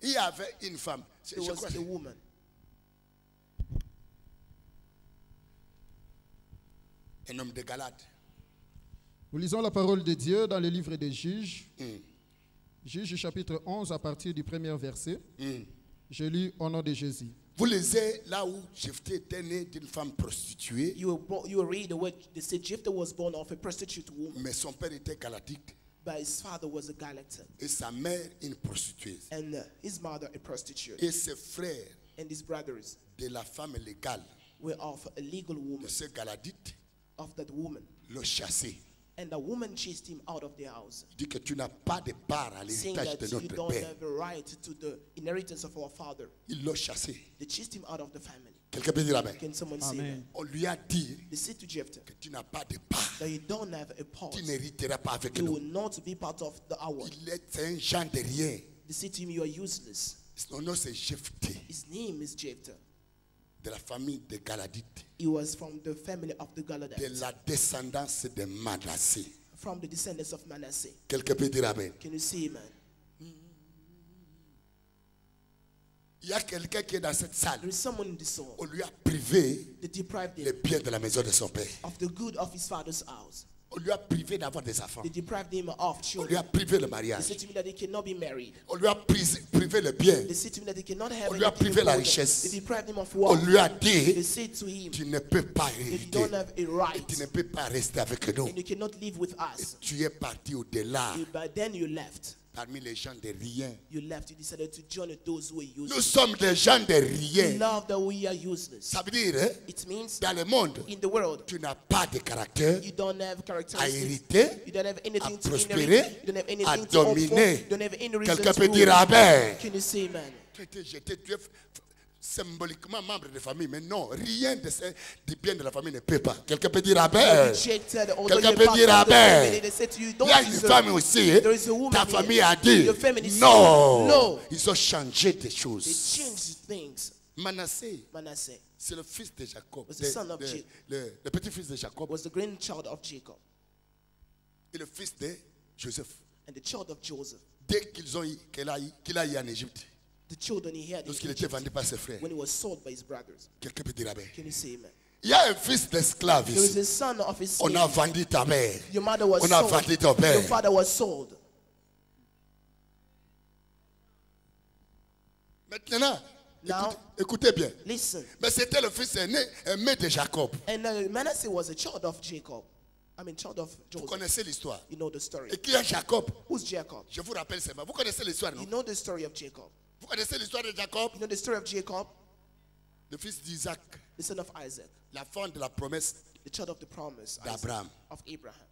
Il y avait une femme. There was a woman. Un homme de Galate. Nous lisons la parole de Dieu dans le livre des Juges. Juges chapitre 11 à partir du premier verset. Je lis au nom de Jésus. Vous lisez là où Jephthé était né d'une femme prostituée. You will read the word. They say Jephthah was born of a prostitute woman, Mais son père était galatique. but his father was a Galatian, Et sa mère une prostituée. and his mother a prostitute. Et ses frères And his brothers de la femme légale were of a legal de woman, ce galadite of that woman. l'ont chassé. And the woman chased him out of their house, Il dit que tu n'as pas de part à saying l'héritage that de you notre don't père. have a right to the inheritance of our father. Ils l'ont chassé. They chased him out of the family. Quelqu'un peut dire amen. Can someone say Amen. that? On lui a dit They said to Jephthah que tu n'as pas de part. that you don't have a part. Tu n'hériteras pas avec You will nous. not be part of the hour. Il est un genre de rien. They said to him, you are useless. Son nom c'est Jephthé, His name is Jephthah. de la famille de Galadites, He was from the family of the de Galadites, la descendance de Manassé. from the descendants of Manasseh. Quelqu'un peut dire amen. Can you see, man? Il y a quelqu'un qui est dans cette salle. There is someone in this hall On lui a privé that deprived les him biens de la maison de son père. of the good of his father's house. On lui a privé d'avoir des enfants. They deprived him of On lui a children. privé le They mariage. said to me that they cannot be married. On lui a privé le bien. They said to me that they cannot have On lui a anything privé la important. richesse. They deprived him of On wealth. lui a They dit, said to him, tu ne peux pas you hériter. don't have a Et right, tu ne peux pas rester avec nous. and you cannot live with us. Tu es parti au-delà. But then you left. Parmi les gens de rien. You left. You decided to join those who are Nous useless. sommes des gens de We rien. love that we are useless. Ça veut dire, hein, It means dans le monde, in the world, tu n'as pas de caractère you don't have à characteristics. hériter. You don't have anything to prospérer, inherit. You don't have à anything to offer. dominer. You don't have any reason Quelqu'un to peut dire rule. amen. Can you say, man? Tu étais jeté, tu es symboliquement membre de famille, mais non, rien de ce du bien de la famille ne peut pas. Quelqu'un peut dire You are amen. rejected, although Quelqu'un you're peut part dire of the amen. family. They said to you, Il don't y a une deserve femme it. aussi, hein. There is a woman Ta here. famille a dit, Your family said, non. no. Ils ont changé des They choses. changed things. Manassé, Manasseh c'est le fils de Jacob, was the son of Jacob. le petit-fils de Jacob Was the grandchild of Jacob et le fils de Joseph. and the child of Joseph. Dès qu'il a eu en Égypte, The children he had in lorsqu'il était Egypt, vendu par ses frères, when he was sold by his brothers. quelqu'un peut dire amen. Can you say, man? Il y a un fils d'esclave There is ici. a son of his On a slave. vendu ta mère. Your mother was On a sold. vendu ton père. Your father was sold. Maintenant, Now, écoutez bien. listen. Mais c'était le fils aimé de Jacob. And Manasseh was a child of Jacob. I mean, child of Vous Joseph. connaissez l'histoire. You know the story. Et qui est Jacob? Who's Jacob? Je vous rappelle seulement. Vous connaissez l'histoire, non? You know the story of Jacob. Vous connaissez l'histoire de Jacob? You know the story of Jacob, Le fils d'Isaac. the son of Isaac, La femme de la promesse the child of the promise, Isaac, d'Abraham. of Abraham,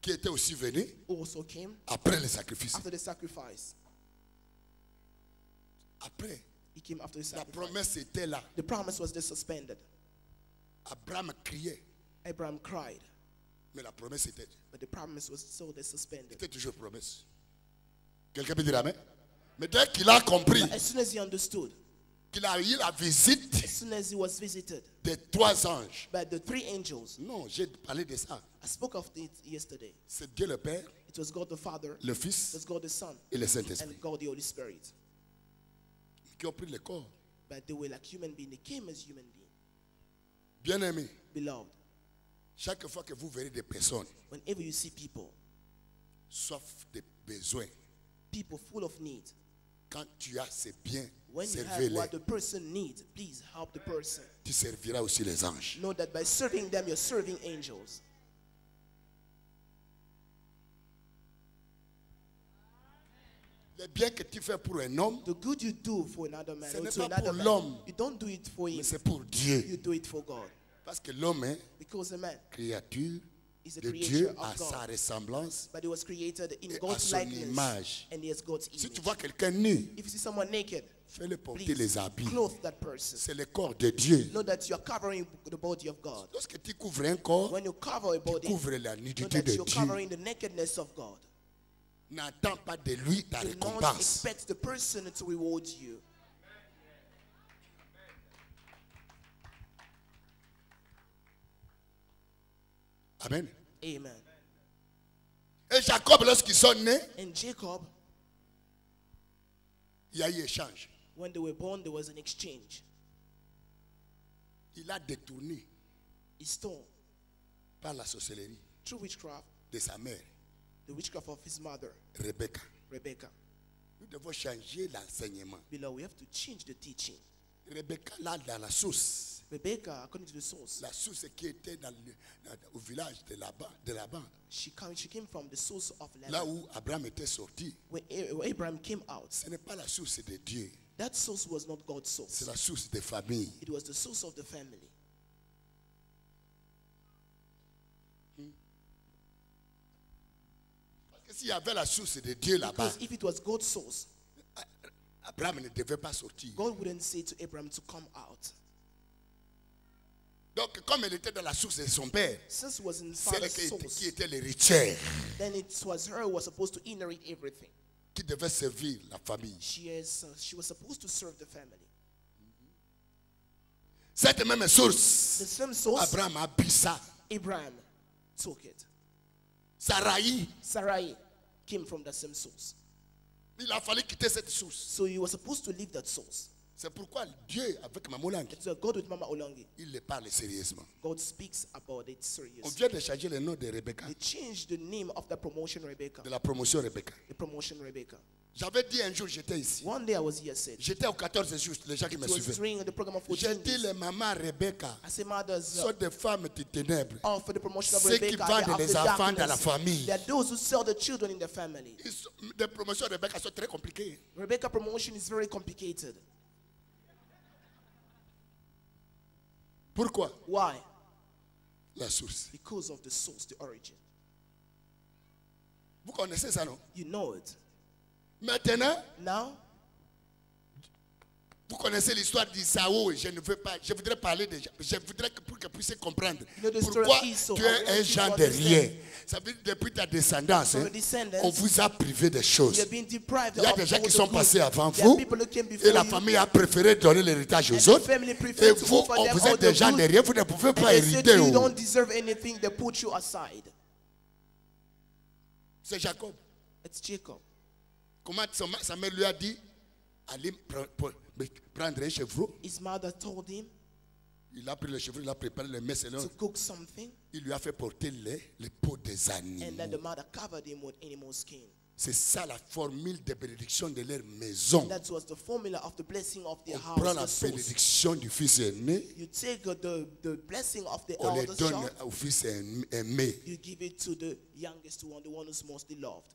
Qui était aussi venu who also came après le sacrifice. after the sacrifice. Après, He came after the la sacrifice. promesse était là. The promise was just suspended. Abraham criait. Abraham cried, Mais la promesse était but the promise was so suspended. toujours promesse. Quelqu'un peut dire amen? Mais dès qu'il a compris As soon as he understood, qu'il a eu la visite as soon as he was visited des 3 anges. by the 3 angels, Non, j'ai parlé de ça. I spoke of it yesterday. C'est Dieu le Père, It was God the Father, le it Fils was God the Son, et le Saint-Esprit and God the Holy Spirit. qui ont pris le corps. But they were like human beings. They came as human beings. Bien-aimé, Beloved, chaque fois que vous verrez des personnes, whenever you see people, sauf des besoins, people full of need, quand tu as ces biens, when you have servez-les. what the person needs, please help the person. Tu serviras aussi les anges. Know that by serving them, you're serving angels. Les biens que tu fais pour un homme, The good you do for another man, Ce or n'est to pas another pour man, l'homme. you don't do it for him. mais c'est pour Dieu. You do it for God. Parce que l'homme est Because a man créature is a de creature Dieu of à sa God, ressemblance. but he was created in Et à God's son likeness, image. and he has God's Si image. tu vois quelqu'un nu, If you see someone naked, fais-le porter please les habits. clothe that person. C'est le corps de Dieu. Know that you are covering the body of God. Lorsque tu couvres un corps, When you cover a body, couvre la know nudité that de you're Dieu. covering the nakedness of God. N'attends pas de lui ta Do not récompense. expect the person to reward you. Amen. Amen. Et Jacob, lorsqu'ils sont nés, And Jacob, Il y a eu échange. When they were born, there was an exchange. Il a détourné He stole par la sorcellerie through witchcraft, de sa mère, the witchcraft of his mother, Rebecca. Rebecca. Nous devons changer l'enseignement. Beloved, we have to change the teaching. Rebecca, là, dans la source, Rebecca, according to the source, la source qui était au village de Laban, she came from the source of là Laban. où Abraham était sorti, When Abraham came out, ce n'est pas la source de Dieu, that source was not God's c'est source. la source des familles. It was the source of the family. Parce que s'il y avait la source de Dieu là-bas, Because if it was God's source, Abraham ne devait pas sortir. God wouldn't say to Abraham to come out. Donc, comme elle était dans la source de son père, Since it was in c'est elle father's qui source, était l'héritière, then it was her who was supposed to inherit everything. qui devait servir la famille. She was supposed to serve the family. Cette même The source, same source, Abraham a bu ça. Abraham took it. Sarai, Sarai came from the same source. il a fallu quitter cette source. So you were supposed to leave that source. C'est pourquoi Dieu, avec Mamolang, It's a God with Mama Olangi. il le parle sérieusement. God speaks about it On seriously. vient de changer le nom de Rebecca, They changed the name of the promotion Rebecca. de la promotion Rebecca. The promotion Rebecca. J'avais dit un jour, j'étais ici. One day I was here, said, J'étais au 14 jours, les gens qui me it was suivaient. during the program of J'ai 14 dit, days. les mamans Rebecca I say, mothers, sont des femmes de ténèbres. for the promotion of Ceux qui Rebecca, vendent they are les of the enfants dans la darkness. famille. They are those who sell the children in the family. Les promotions Rebecca sont très compliquées. Rebecca promotion is very complicated. Pourquoi? Why? La source. Because of the source, the origin. Vous connaissez ça, non? You know it. Maintenant, Now, vous connaissez l'histoire d'Isaou. Je ne veux pas, je voudrais parler de, je voudrais que pour que vous puissiez comprendre You know the story pourquoi of Esau. tu I es want un you genre to de understand. rien. Ça veut dire depuis ta descendance, From hein, the descendants, on vous a privé des choses. you have been deprived Il y a of des gens all qui the sont good. passés avant There are vous people who came et before la you, famille a préféré donner l'héritage and aux the autres. family Et preferred to vous, offer them vous all êtes the des gens good. de rien, vous ne pouvez And pas they said hériter. you Oh. don't deserve anything, they put you aside. C'est Jacob. It's Jacob. Comment sa mère lui a dit, allez prendre un chevreau. His mother told him Il a pris le chevreau, il a préparé le mets selon. to cook something, Il lui a fait porter les peaux des animaux. and then the mother covered him with animal skin. C'est ça la formule de bénédiction de leur maison. That was the formula of the blessing of their On prend house, la the source. bénédiction du fils aîné, You take the blessing of the on les eldest donne child, au fils aimé. you give it to the youngest one, the one who's mostly loved.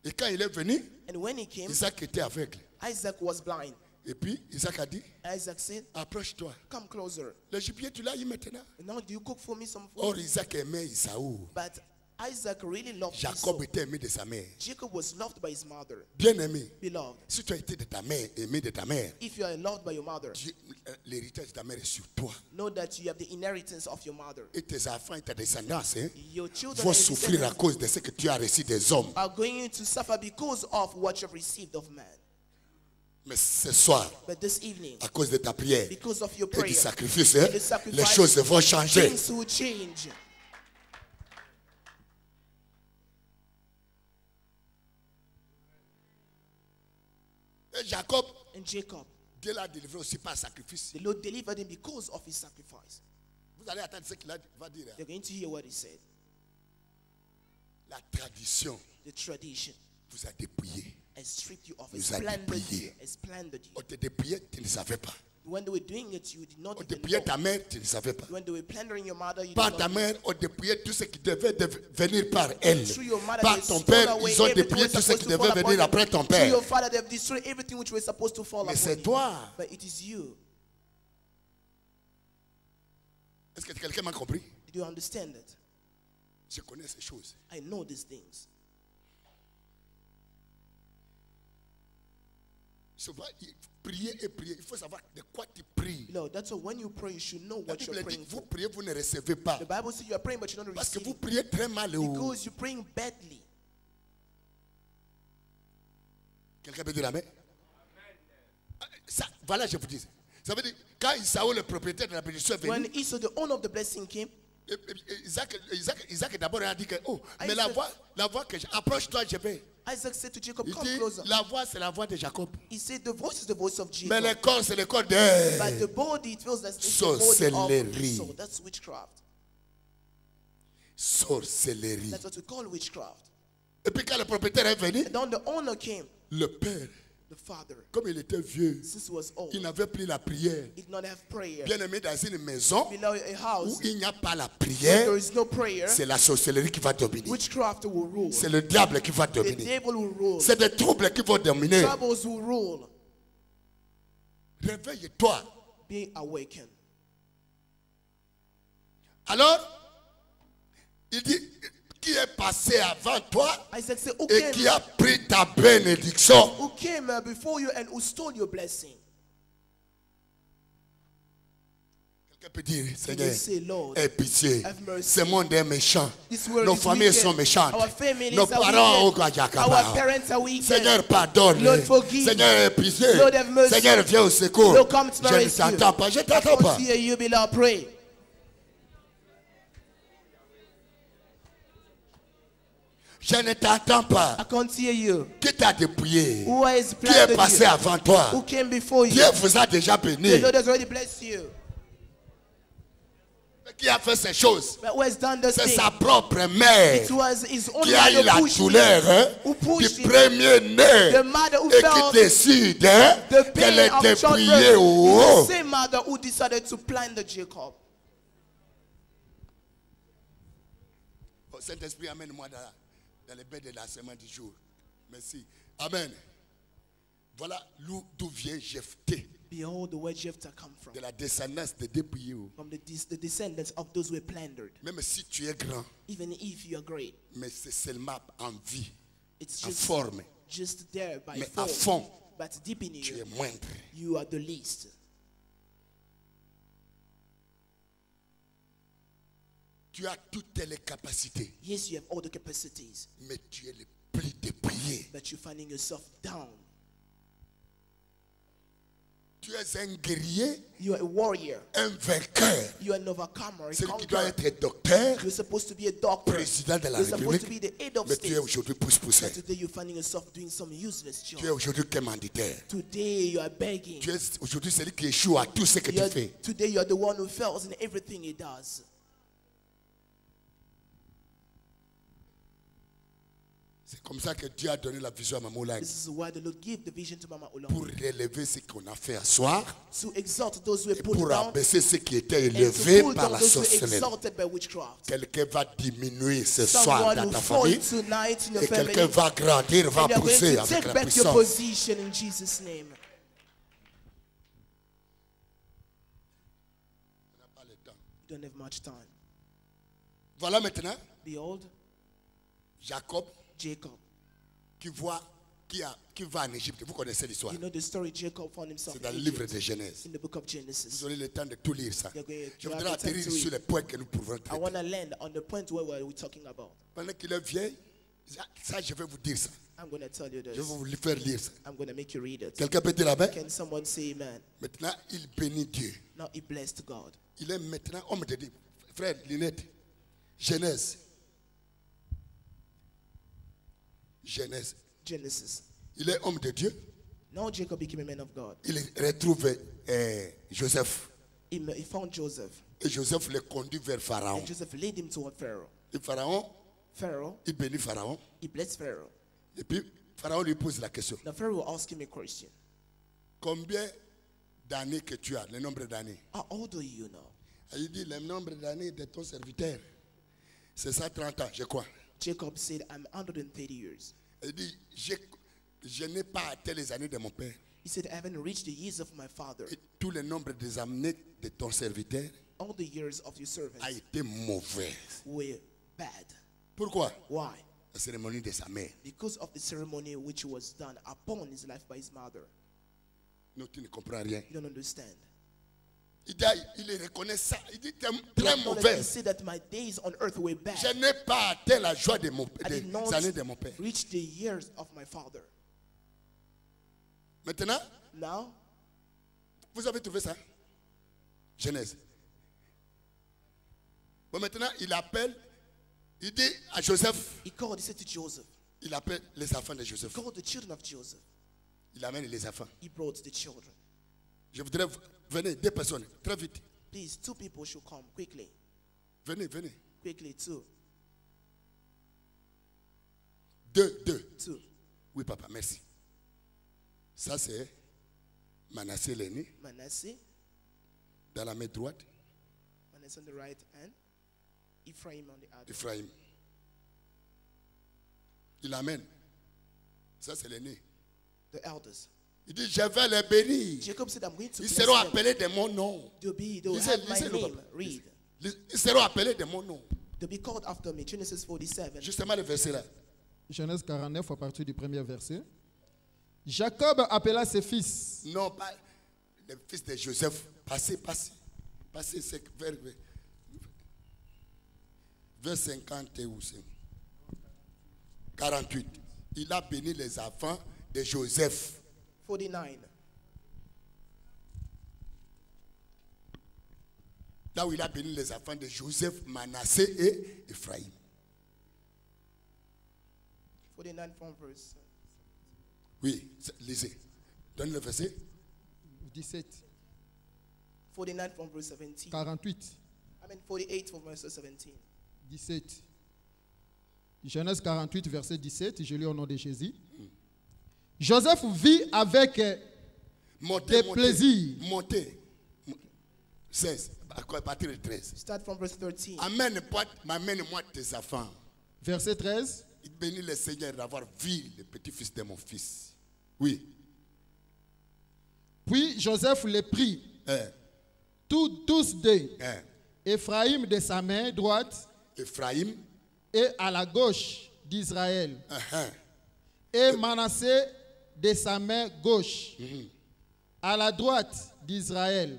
Et quand il est venu, And when he came, Isaac était aveugle. Isaac was blind. Et puis Isaac a dit, Isaac said, approche-toi. come closer. Le gibier, tu l'as eu maintenant. Now do you cook for me some food? Or Isaac aimait Isaou. But Isaac really loved Jacob Esau. était aimé de sa mère. Jacob was loved by his mother. Bien aimé. Beloved, Si tu as été de ta mère, aimé de ta mère, if you are loved by your mother, l'héritage de ta mère est sur toi. know that you have the inheritance of your mother. Et tes enfants et ta descendance hein, Your children vont and souffrir à descendants cause de ce que tu as reçu des hommes. are going to suffer because of what you've received of man. Mais ce soir, But this evening, à cause de ta prière because of your et du prayer, sacrifice, hein, and the sacrifice, les choses vont changer. things will change. Et Jacob, And Jacob, Dieu l'a délivré aussi par sacrifice. the Lord delivered him because of his sacrifice. Vous allez attendre ce qu'il va dire. Hein. You're going to hear what he said. La tradition The tradition vous a dépouillé. has stripped you off, Nous has a plundered dépouillé. you, has plundered you. On te dépouillait, tu ne savais pas. When they were doing it, you did not On even dépouillait know. ta mère, tu ne savais pas. When they were plundering your mother, you Par did ta not mère, on dépouillait tout ce qui devait venir par elle. Through your mother, Par they ton stole père, away ils ont everything dépouillé which tout was ce supposed qui to fall devait upon venir them. après ton Through père. your father, they have destroyed everything which was supposed to fall Mais upon c'est you. toi. But it is you. Est-ce que quelqu'un m'a compris? Did you understand it? Je connais ces choses. I know these things. Souvent, prier et prier. Il faut savoir de quoi tu pries. You know, that's why when you pray, you should know La what you're Bible dit praying vous for. priez, vous ne recevez pas. The Bible says you are praying, but you don't Parce que receive vous it priez très mal. Oh. because you're praying badly. Quelqu'un peut dire amen? Ça, voilà, je vous dis. Ça veut dire, quand Isaou, le propriétaire de la bénédiction, est When venu, Esau, the owner of the blessing, came, Isaac d'abord a dit que, oh, mais Isaac- la voix que approche-toi, je vais. Isaac said to Jacob, Il come dit, closer. la voix, c'est la voix de Jacob. He said, the voice is the voice of Mais Jacob. le corps, c'est le corps But de... the body, it feels that it's the body Sorcellerie. of. So that's witchcraft. Sorcellerie. That's what we call witchcraft. Et puis quand le propriétaire est venu, And then the owner came, le père, the father, comme il était vieux, since he was old, il n'avait plus la prière. he did not have prayer. Bien aimé, dans une maison Below a où house, il n'y a pas la where prière, there is no prayer, c'est la sorcellerie qui va dominer. witchcraft will rule. C'est le diable qui va The dominer. devil will rule. C'est des troubles qui vont dominer. Troubles will rule. Réveille-toi. Be awakened. Alors, il dit, qui est passé avant toi Isaac said, who et came, qui a pris ta bénédiction? who came before you and who stole your blessing? Quelqu'un peut dire, Can you Seigneur, say, Lord, aie pitié. have mercy. Ce monde est méchant. This world Nos is familles wicked. sont méchantes. Our families Nos are parents au wicked. Gajakaba. Our parents are wicked. Seigneur, pardonne. Lord, forgive. Seigneur, aie pitié. Lord, have mercy. Seigneur, viens au secours. Lord, come to my Je ne rescue. t'entends pas. Je ne I t'entends pas. can't hear you, beloved. Pray. Je ne t'entends pas. I can't hear you. Qui t'a dépouillé? Who has Qui est planted passé you? avant toi? Who came before you? Dieu vous a déjà The béni. Lord has already blessed you. Qui a fait ces choses? But who has done the C'est thing? sa propre mère It was his own qui a eu mother la who pushed douleur him, who du pushed him. premier-né The mother who et qui felt décide the qu'elle pain est of dépouillée childbirth. au It's haut. the same mother who decided to plant the Jacob. Oh, Saint-Esprit, amène-moi dans les bains de la semaine du jour. Merci. Amen. Voilà d'où vient Jephthé, Behold, the where Jephthah come from. de la descendance de dépouillés. From the descendants of those who were plundered. Même si tu es grand, Even if you are great, mais c'est seulement en vie, it's en just, forme. just there by Mais à form. fond, But deep in tu es you, moindre. you are the least. Tu as toutes les capacités, Yes, you have all the capacities, mais tu es le plus dépouillé. but you're finding yourself down. Tu es un guerrier, You are a warrior. un vainqueur. You are an overcomer, a Celui qui doit conqueror. être docteur, You're supposed to be a doctor. président de la You're supposed to be République, the head of mais tu es state. aujourd'hui pousse-poussé. But today you're finding yourself doing some useless Tu es job. aujourd'hui commanditaire. Today you are begging. Tu es aujourd'hui celui qui échoue à tout ce que tu fais. Today you are the one who fails in everything he does. C'est comme ça que Dieu a donné la vision à Mamoulaye. This is why the Lord gave the vision to Mama Pour Olam. relever ce qu'on a fait à soir To exalt those who were et put pour down abaisser ce qui était and to élevé pull par down la those who were sorcellerie. exalted by witchcraft. Quelqu'un va diminuer ce soir Someone dans will ta fall famille tonight in your et family. quelqu'un va grandir, va And you're going pousser to avec take la back your puissance. position in Jesus' name. On n'a pas le temps. You don't have much time. Voilà maintenant Behold, Jacob Jacob. qui va en Égypte. Vous connaissez l'histoire. You know the story. Jacob found himself C'est dans in le livre Egypt, de Genèse. in the book of Vous Genesis. aurez le temps de tout lire ça. You're going- Je you have voudrais the time atterrir to sur read. les points que nous pouvons I traiter. want to land on the point where we're talking about. Pendant qu'il est vieil, ça je vais vous dire ça. I'm going to tell you Je vais this. vous faire lire ça. I'm going to make you read it. Quelqu'un peut dire amen? Can someone say amen? Maintenant, il bénit Dieu. Now he blessed God. Il est maintenant homme de Dieu. Frère, Linette, Genèse. Genèse. Genesis. Il est homme de Dieu. Now Jacob became a man of God. Il retrouve Joseph. He found Joseph. Et Joseph le conduit vers Pharaon. And Joseph led him toward Pharaoh. Et Pharaon, Pharaoh, il bénit Pharaon. he blessed Pharaoh. Et puis, Pharaon lui pose la question. Now Pharaoh asked him a question. Combien d'années que tu as, le nombre d'années? How old are you now? Et il dit, le nombre d'années de ton serviteur, c'est ça 30 ans, je crois. Jacob said, I'm 130 years. Et il dit, je n'ai pas atteint les années de mon père. He said, I haven't reached the years of my father. Et tout le nombre des années de ton serviteur All the years of your servants a été mauvais. were bad. Pourquoi? Why? La cérémonie de sa mère. Because of the ceremony which was done upon his life by his mother. Non, tu ne comprends rien. You don't understand. Il reconnaît ça. Il dit, très He mauvais. said that my days on earth were bad. Je n'ai pas atteint la joie I did not des années de mon père. reach the years of my father. Maintenant, Now, vous avez trouvé ça? Genèse. Bon, maintenant, il appelle, il dit à Joseph, he called, he said to Joseph, Il appelle les enfants de Joseph. called the children of Joseph. Il amène les enfants. He brought the children. Je voudrais, venez, 2 personnes, très vite. Please, 2 people should come quickly. Venez, venez. Quickly, 2. 2. 2. Oui, papa, merci. Ça, c'est Manassé l'aîné, Manasseh. dans la main droite, Manasseh on the right hand. Ephraim on the other. Ephraim. Il amène. Ça, c'est l'aîné. The elders. Il dit, je vais les bénir. Jacob said, I'm going to Ils bless seront them. appelés de mon nom. They'll Lisez, have my lisez le name. papa. Read. Ils seront appelés de mon nom. They'll be called after me. Genesis 47. Justement, le verset là. Genèse 49 à partir du premier verset. Jacob appela ses fils. Non, pas les fils de Joseph. Passez, c'est vers 50 ou 48. Il a béni les enfants de Joseph. 49. Là où il a béni les enfants de Joseph, Manassé et Ephraim. 49 from verse. Oui, lisez. Donne le verset. 17. 49 from verse 17. 48. 48 from verse 17. 17. Genèse 48, verset 17. Je lis au nom de Jésus. Joseph vit avec des plaisirs. Montez. 16. À partir de 13. Start from verse 13. Amène-moi tes enfants. Verset 13. Il bénit le Seigneur d'avoir vu le petit-fils de mon fils. Oui. Puis Joseph les prit, tous deux, Ephraim de sa main droite Ephraim. et à la gauche d'Israël, et Manassé de sa main gauche, à la droite d'Israël.